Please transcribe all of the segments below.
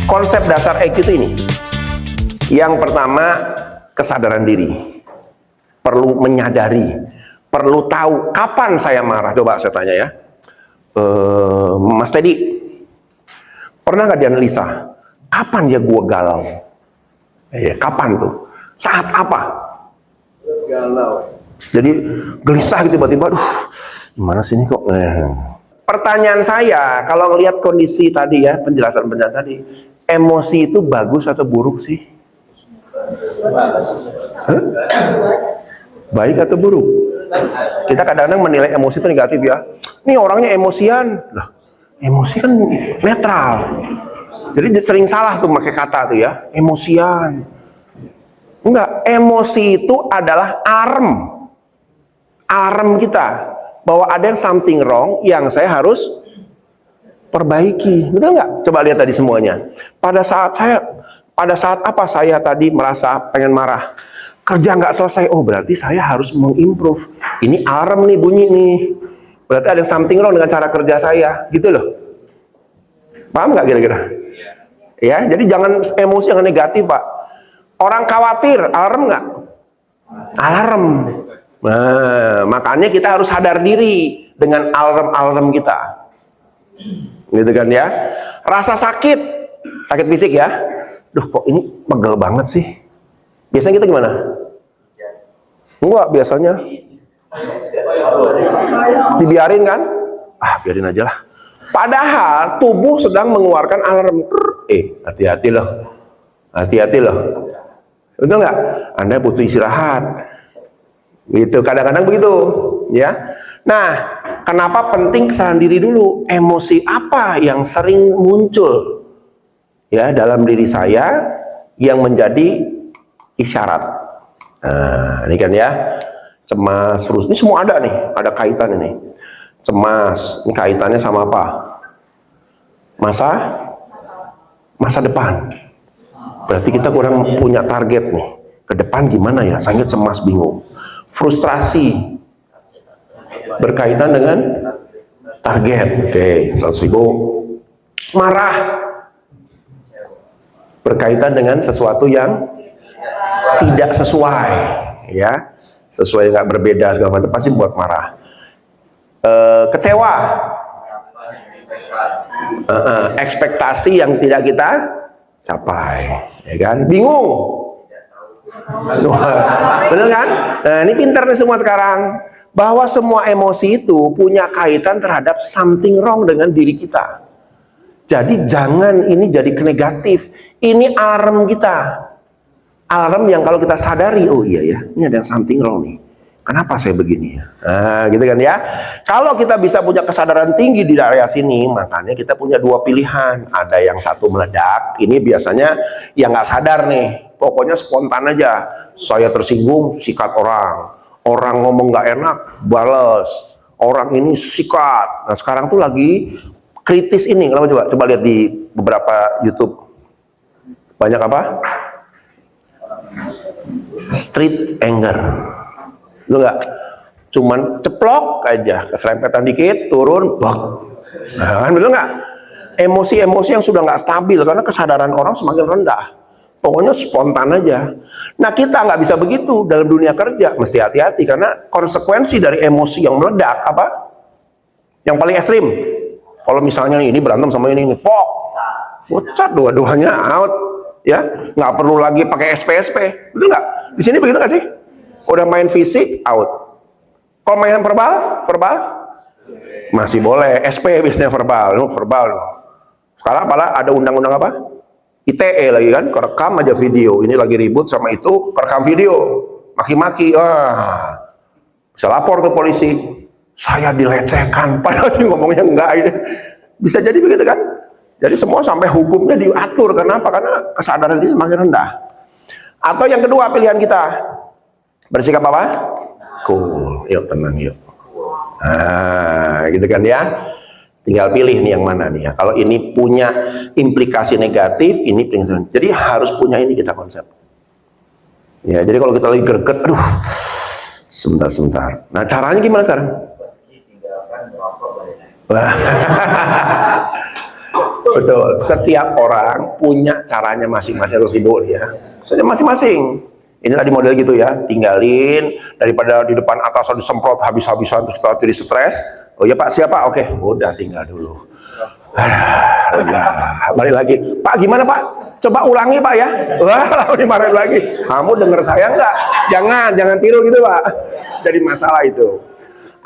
Konsep dasar EQ itu ini. Yang pertama, kesadaran diri. Perlu menyadari, perlu tahu kapan saya marah. Coba saya tanya ya, Mas Teddy, pernah nggak dianalisa kapan ya gua galau? Kapan tuh? Saat apa? Galau. Jadi gelisah gitu tiba-tiba, gimana sih ini kok? Pertanyaan saya, kalau ngelihat kondisi tadi ya, penjelasan tadi, emosi itu bagus atau buruk sih? Hah? Baik atau buruk? Kita kadang-kadang menilai emosi itu negatif ya. Ini orangnya emosian. Lah, emosi kan netral. Jadi sering salah tuh pakai kata tuh ya, emosian. Enggak, emosi itu adalah alarm kita bahwa ada yang something wrong yang saya harus perbaiki. Betul nggak? Coba lihat tadi semuanya. Pada saat apa saya tadi merasa pengen marah? Kerja nggak selesai. Oh, berarti saya harus mengimprove. Ini alarm nih bunyi nih. Berarti ada something wrong dengan cara kerja saya, gitu loh. Paham nggak kira-kira? Ya, jadi jangan emosi yang negatif, Pak. Orang khawatir, alarm nggak? Alarm. Nah, makanya kita harus sadar diri dengan alarm-alarm kita. Gitu kan ya. Rasa sakit fisik ya. Duh, kok ini pegel banget sih. Biasanya kita gimana? Enggak, biasanya dibiarin kan? Biarin aja lah. Padahal tubuh sedang mengeluarkan alarm. Hati-hati loh. Hati-hati loh. Betul nggak? Anda butuh istirahat. Gitu, kadang-kadang begitu, ya. Nah, kenapa penting kesadaran diri dulu? Emosi apa yang sering muncul ya dalam diri saya yang menjadi isyarat? Nah, ini kan ya, cemas, frustasi, ini semua ada nih, ada kaitan ini. Cemas, ini kaitannya sama apa? Masa depan. Berarti kita kurang punya target nih. Ke depan gimana ya? Saya cemas, bingung. Frustrasi berkaitan dengan target. Oke, 100.000. Marah berkaitan dengan sesuatu yang tidak sesuai, ya, sesuai nggak berbeda segala macam, pasti buat marah. Kecewa, ekspektasi yang tidak kita capai, ya kan? Bingung. Bener kan? Nah, ini pintar nih semua sekarang. Bahwa semua emosi itu punya kaitan terhadap something wrong dengan diri kita. Jadi jangan ini jadi ke negatif. Ini alarm kita. Alarm yang kalau kita sadari, oh iya ya, ini ada yang something wrong nih. Kenapa saya begini ya? Nah, gitu kan ya. Kalau kita bisa punya kesadaran tinggi di area sini, makanya kita punya dua pilihan. Ada yang satu meledak, ini biasanya yang nggak sadar nih. Pokoknya spontan aja. Saya tersinggung, sikat orang. Orang ngomong nggak enak, bales. Orang ini sikat. Nah, sekarang tuh lagi kritis ini. Kenapa coba? Coba lihat di beberapa YouTube. Banyak apa? Street anger. Lu nggak? Cuman ceplok aja, keserempetan dikit, turun, bang. Nah, kan betul nggak? Emosi-emosi yang sudah nggak stabil karena kesadaran orang semakin rendah. Pokoknya spontan aja. Nah, kita nggak bisa begitu dalam dunia kerja. Mesti hati-hati karena konsekuensi dari emosi yang meledak apa? Yang paling ekstrim. Kalau misalnya ini berantem sama ini, pok, pucat dua-duanya out, ya, nggak perlu lagi pakai SPSP, betul nggak? Di sini begitu nggak sih? Udah main fisik, out. Kalau main verbal masih boleh. SP biasanya verbal. Sekarang apalah ada undang-undang apa? ITE lagi kan, kerekam aja video. Ini lagi ribut sama itu, kerekam video, maki-maki. Bisa lapor ke polisi. Saya dilecehkan, padahal sih ngomongnya enggak. Bisa jadi begitu kan? Jadi semua sampai hukumnya diatur. Kenapa? Karena kesadaran ini semakin rendah. Atau yang kedua pilihan kita, bersikap apa? Cool, yuk tenang yuk. Nah, gitu kan ya. Tinggal pilih nih yang mana nih ya. Kalau ini punya implikasi negatif, ini paling. Jadi harus punya ini kita konsep. Ya, jadi kalau kita lagi greget, aduh, sebentar. Nah, caranya gimana sekarang? Betul. Setiap orang punya caranya masing-masing harus ibu dia. Saja masing-masing. Ini tadi model gitu ya, tinggalin daripada di depan atasan disemprot habis-habisan terus kita jadi stres. Oh ya Pak, siapa? Oke, udah tinggal dulu. Balik lagi. Pak, gimana Pak? Coba ulangi Pak ya. Wah, dimarahin lagi. Kamu denger saya nggak? Jangan tiru gitu Pak. Jadi masalah itu.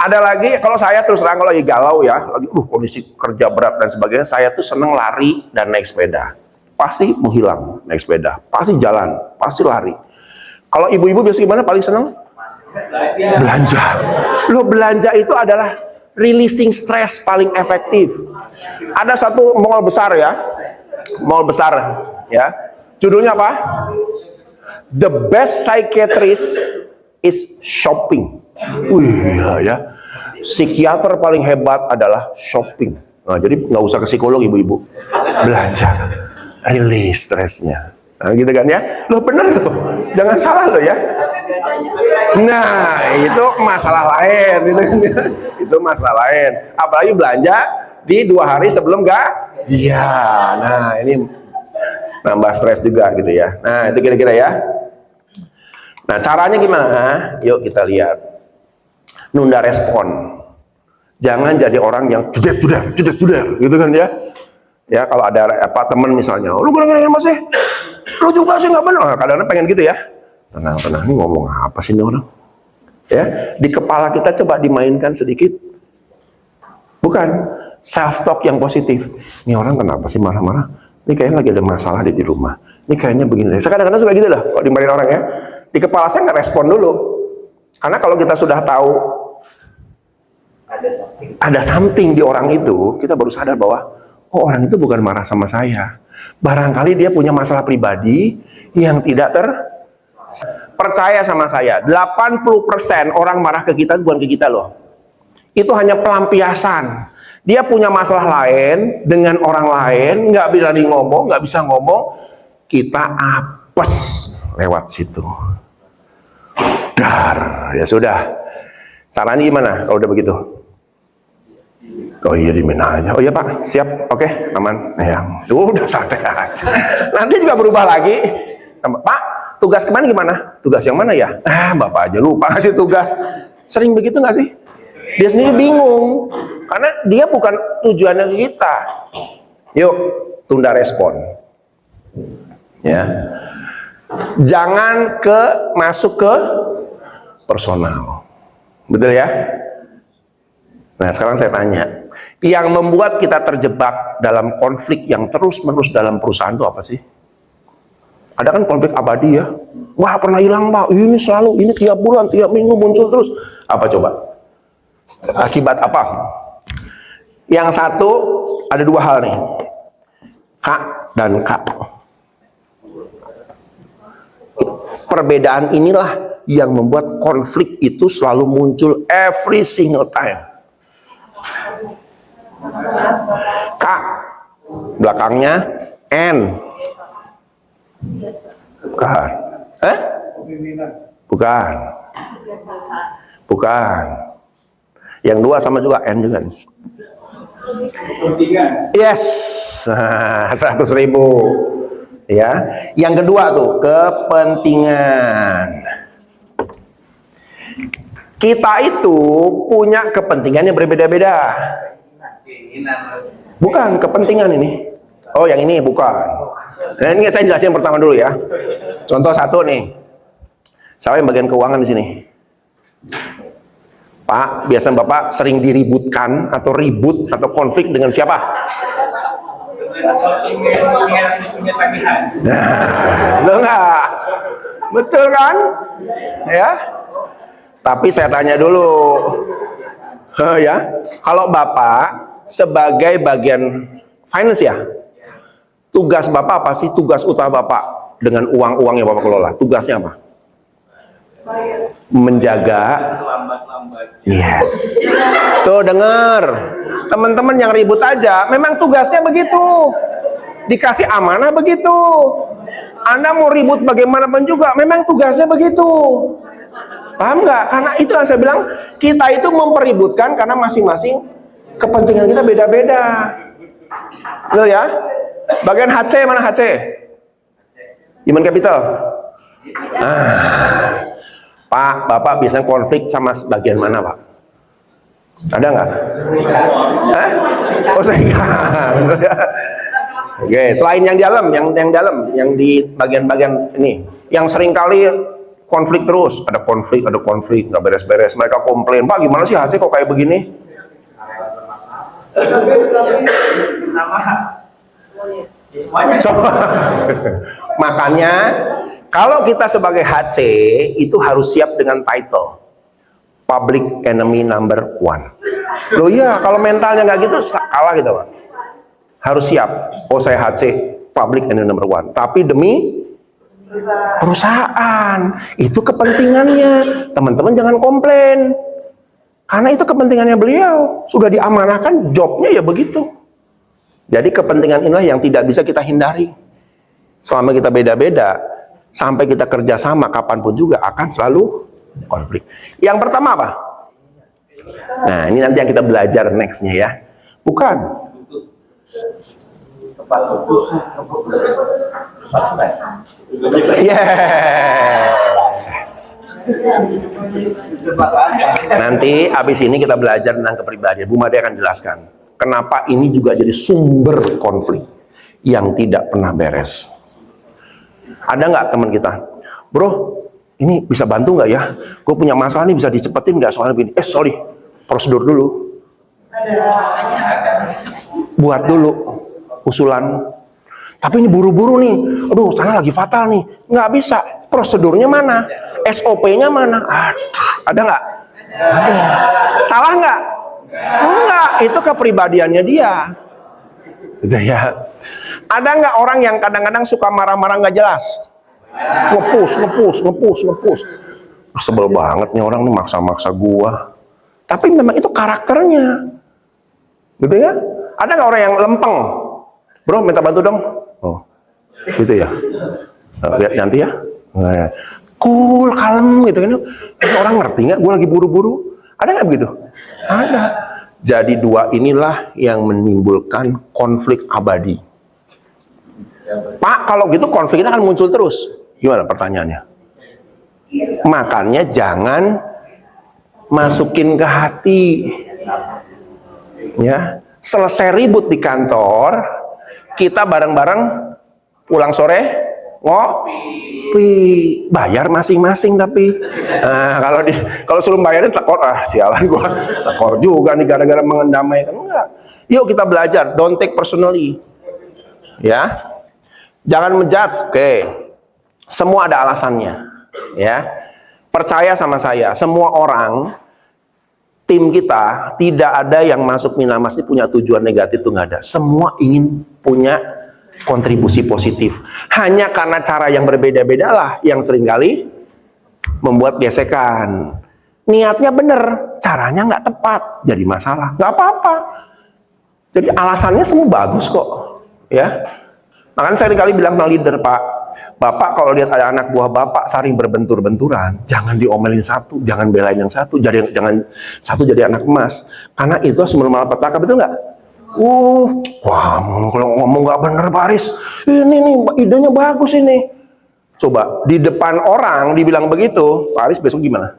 Ada lagi, kalau saya terus terang kalau lagi galau ya, lagi kondisi kerja berat dan sebagainya, saya tuh seneng lari dan naik sepeda. Pasti menghilang naik sepeda, pasti jalan, pasti lari. Kalau ibu-ibu biasa gimana paling seneng? Belanja. Loh, belanja itu adalah releasing stress paling efektif. Ada satu mall besar ya, judulnya apa? The best psychiatrist is shopping. Wih ya, psikiater paling hebat adalah shopping. Nah, jadi nggak usah ke psikolog ibu-ibu, belanja, release stresnya. Nah, gitu kan ya? Loh bener loh, jangan salah loh ya. Nah, itu masalah lain, itu masalah lain. Apalagi belanja di 2 hari sebelum gajian. Nah, ini nambah stres juga gitu ya. Nah, itu kira-kira ya. Nah, caranya gimana? Yuk kita lihat. Nunda respon. Jangan jadi orang yang judet gitu kan ya. Ya kalau ada apa teman misalnya, lu gini masih, lu juga sih nggak benar. Kadang-kadang pengen gitu ya. Tenang, ini ngomong apa sih ini orang? Ya, di kepala kita coba dimainkan sedikit. Bukan self talk yang positif. Ini orang kenapa sih marah-marah? Ini kayaknya lagi ada masalah di rumah. Ini kayaknya begini. Saya kadang-kadang suka gitu lah kalau dimarahin orang ya. Di kepala saya nggak respon dulu. Karena kalau kita sudah tahu ada something di orang itu, kita baru sadar bahwa oh, orang itu bukan marah sama saya. Barangkali dia punya masalah pribadi yang tidak percaya sama saya. 80% orang marah ke kita bukan ke kita loh. Itu hanya pelampiasan. Dia punya masalah lain dengan orang lain, nggak berani ngomong, nggak bisa ngomong. Kita apes lewat situ. Dar, ya sudah. Caranya gimana kalau udah begitu? Oh iya di mana aja. Oh iya Pak, siap. Oke, aman. Ya, udah santai aja. Nanti juga berubah lagi. Pak, tugas kemana gimana? Tugas yang mana ya? Bapak aja lupa ngasih tugas. Sering begitu nggak sih? Dia sendiri bingung. Karena dia bukan tujuannya ke kita. Yuk, tunda respon. Ya. Jangan masuk ke personal. Betul ya? Nah, sekarang saya tanya. Yang membuat kita terjebak dalam konflik yang terus-menerus dalam perusahaan itu apa sih? Ada kan konflik abadi ya? Wah, pernah hilang Pak. Ini selalu, ini tiap bulan, tiap minggu muncul terus. Apa coba? Akibat apa? Yang satu, ada 2 hal nih. Kak dan Kak. Perbedaan inilah yang membuat konflik itu selalu muncul every single time. K, belakangnya N. Bukan. Bukan. Bukan. Yang 2 sama juga N juga nih. Yes. 100.000. Ya. Yang kedua tuh kepentingan. Kita itu punya kepentingan yang berbeda-beda. Bukan kepentingan ini. Oh, yang ini bukan. Nah, ini saya jelasin yang pertama dulu ya. Contoh satu nih. Saya yang bagian keuangan di sini. Pak, biasa Bapak sering diributkan atau ribut atau konflik dengan siapa? Nah, betul nggak? Betul kan? Ya. Tapi saya tanya dulu, ya, kalau Bapak sebagai bagian finance ya, tugas Bapak apa sih? Tugas utama Bapak dengan uang-uang yang Bapak kelola, tugasnya apa? Menjaga. Yes. Tuh dengar, teman-teman yang ribut aja, memang tugasnya begitu. Dikasih amanah begitu. Anda mau ribut bagaimanapun juga, memang tugasnya begitu. Paham nggak? Karena itu yang saya bilang, kita itu mempeributkan karena masing-masing kepentingan kita beda-beda. Betul ya? Bagian HC mana HC? Human capital. Pak, Bapak biasanya konflik sama bagian mana, Pak? Ada nggak? Hah? Oh, serikat. Oke, selain yang di dalam, yang di bagian-bagian ini, yang sering kali konflik terus, ada konflik, nggak beres-beres. Mereka komplain, Pak, gimana sih HC kok kayak begini? Makanya kalau kita sebagai HC itu harus siap dengan title Public Enemy Number One. Loh iya, kalau mentalnya nggak gitu kalah gitu, Pak. Harus siap. Oh, saya HC Public Enemy Number One. Tapi demi perusahaan, itu kepentingannya. Teman-teman jangan komplain. Karena itu kepentingannya beliau. Sudah diamanahkan, jobnya ya begitu. Jadi kepentingan inilah yang tidak bisa kita hindari. Selama kita beda-beda, sampai kita kerjasama kapanpun juga akan selalu konflik. Yang pertama apa? Nah, ini nanti yang kita belajar nextnya ya. Bukan. Yes. Nanti abis ini kita belajar tentang kepribadian. Bu Made akan jelaskan kenapa ini juga jadi sumber konflik yang tidak pernah beres. Ada nggak teman kita, bro? Ini bisa bantu nggak ya? Gue punya masalah nih, bisa dicepetin nggak soalnya begini? Sorry, prosedur dulu. Buat dulu usulan. Tapi ini buru-buru nih. Aduh, sana lagi fatal nih. Nggak bisa. Prosedurnya mana? SOP-nya mana? Aduh, ada nggak? Ada. Salah nggak? Enggak. Itu kepribadiannya dia. Gitu ya. Ada nggak orang yang kadang-kadang suka marah-marah nggak jelas? Ngepus. Sebel banget nih orang nih, maksa-maksa gua. Tapi memang itu karakternya. Gitu ya. Ada nggak orang yang lempeng? Bro, minta bantu dong. Oh, gitu ya. Lihat nanti ya. Cool, kalem gitu kan. Ini orang ngerti nggak? Gue lagi buru-buru. Ada nggak begitu? Ada. Jadi dua inilah yang menimbulkan konflik abadi. Pak, kalau gitu konfliknya akan muncul terus. Gimana pertanyaannya? Makanya jangan masukin ke hati. Ya, selesai ribut di kantor, kita bareng-bareng pulang sore ngopi, bayar masing-masing tapi. Nah, kalau suruh bayarin tekor, sialan gua tekor juga nih gara-gara mengendamaikan. Enggak. Yuk kita belajar, don't take personally. Ya. Jangan menjudge, oke. Semua ada alasannya, ya. Percaya sama saya, semua orang tim kita tidak ada yang masuk Minamas ini punya tujuan negatif, tuh nggak ada. Semua ingin punya kontribusi positif. Hanya karena cara yang berbeda-beda lah yang seringkali membuat gesekan. Niatnya benar, caranya nggak tepat, jadi masalah. Nggak apa-apa. Jadi alasannya semua bagus kok, ya. Makanya saya kali bilang sama leader, Pak, Bapak kalau lihat ada anak buah Bapak saling berbentur-benturan, jangan diomelin satu, jangan belain yang satu, jangan satu jadi anak emas. Karena itu sumber malapetaka, betul nggak? Wah, kalau ngomong nggak bener Pak Aris, ini nih idenya bagus ini. Coba di depan orang dibilang begitu, Pak Aris besok gimana?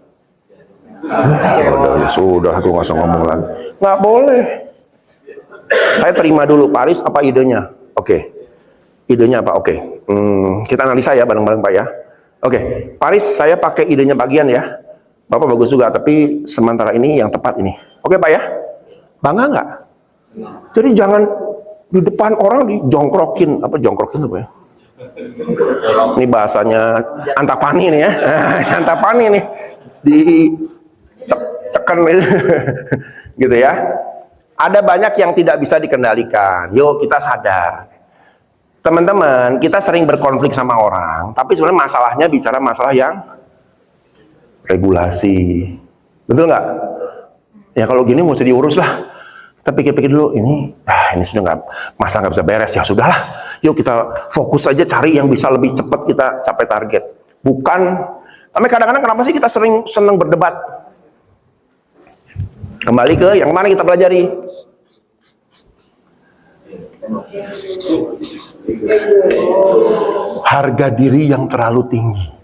Ya sudah, aku nggak usah ngomong lagi. Nggak boleh. Saya terima dulu, Pak Aris apa idenya? Oke. Idenya apa? Oke. Kita analisa ya bareng-bareng Pak ya. Oke, Pak Aris, saya pakai idenya bagian ya. Bapak bagus juga, tapi sementara ini yang tepat ini. Oke Pak ya? Bangga nggak? Jadi jangan di depan orang dijongkrokin. Apa jongkrokin apa ya? Ini bahasanya Antapani nih ya. Antapani nih. Diceken gitu ya. Ada banyak yang tidak bisa dikendalikan. Yuk kita sadar. Teman-teman, kita sering berkonflik sama orang, tapi sebenarnya masalahnya bicara masalah yang regulasi. Betul nggak? Ya kalau gini mesti diurus lah. Kita pikir-pikir dulu, ini sudah nggak, masalah nggak bisa beres, ya sudahlah. Yuk kita fokus aja cari yang bisa lebih cepat kita capai target. Bukan, tapi kadang-kadang kenapa sih kita senang berdebat? Kembali ke yang mana kita pelajari? Harga diri yang terlalu tinggi.